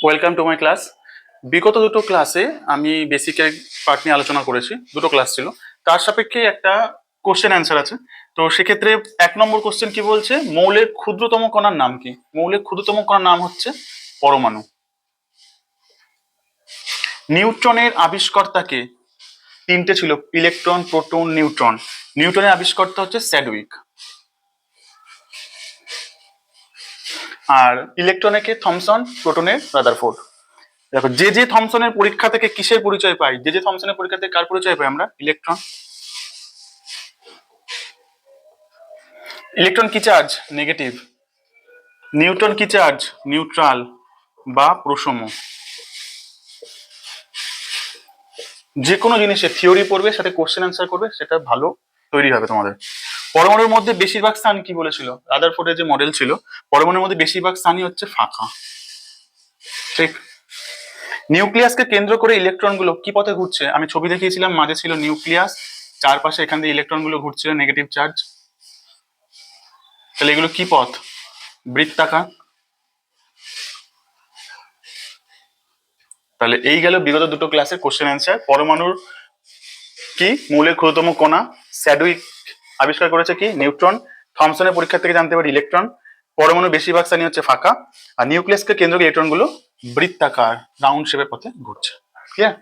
Welcome to my class. বিগত দুটো ক্লাসে আমি বেসিকের পার্ট নিয়ে আলোচনা করেছি, দুটো ক্লাস ছিল। তার সাপেক্ষে একটা কোশ্চেন অ্যান্সার আছে। তো সেক্ষেত্রে 1 নম্বর কোশ্চেন কি বলছে, মৌলের ক্ষুদ্রতম কণার নাম কি? মৌলের ক্ষুদ্রতম কণার নাম হচ্ছে পরমাণু। নিউট্রনের আবিষ্কর্তাকে? তিনটে ছিল, ইলেকট্রন, প্রোটন, নিউট্রন। নিউটনের আবিষ্কর্তা হচ্ছে স্যাডউইক। আর ইলেকট্রনে কে? থমসন। প্রোটনের রাদারফোর্ড। দেখো, যে থমসনের পরীক্ষা থেকে কিসের পরিচয় পাই? যে থমসনের পরীক্ষা থেকে কার পরিচয় পাই আমরা? ইলেকট্রন। ইলেকট্রন কি চার্জ? নেগেটিভ। নিউট্রন কি চার্জ? নিউট্রাল বা প্রশম। যে কোনো জিনিসের থিওরি পড়বে, সাথে কোশ্চেন অ্যান্সার করবে, সেটা ভালো তৈরি হবে তোমাদের। পরমাণুর মধ্যে বেশিরভাগ স্থান কি বলেছিল? রাদারফোর্ডের যে মডেল ছিল, পরমাণুর মধ্যে বেশিরভাগ স্থানই হচ্ছে ফাঁকা। ঠিক। নিউক্লিয়াসকে কেন্দ্র করে ইলেকট্রনগুলো কি পথে ঘুরছে? আমি ছবি দেখিয়েছিলাম, মাঝে ছিল নিউক্লিয়াস, চারপাশে এখান দিয়ে ইলেকট্রনগুলো ঘুরছিল নেগেটিভ চার্জ। তাহলে এগুলো কি পথ? বৃত্তাকার। তাহলে এই গেল বিগত দুটো ক্লাসের কোশ্চেন অ্যান্সার। পরমাণুর কি? মৌলের ক্ষুদ্রতম কণা। স্যাডউইক আবিষ্কার করেছে কি? নিউট্রন। থমসনের পরীক্ষা থেকে জানতে পারি ইলেকট্রন। পরমাণু বেশিরভাগ স্থানই হচ্ছে ফাঁকা। আর নিউক্লিয়াসকে কেন্দ্র করে ইলেকট্রনগুলো বৃত্তাকার, রাউন্ড শেপের পথে ঘুরছে। ঠিক আছে?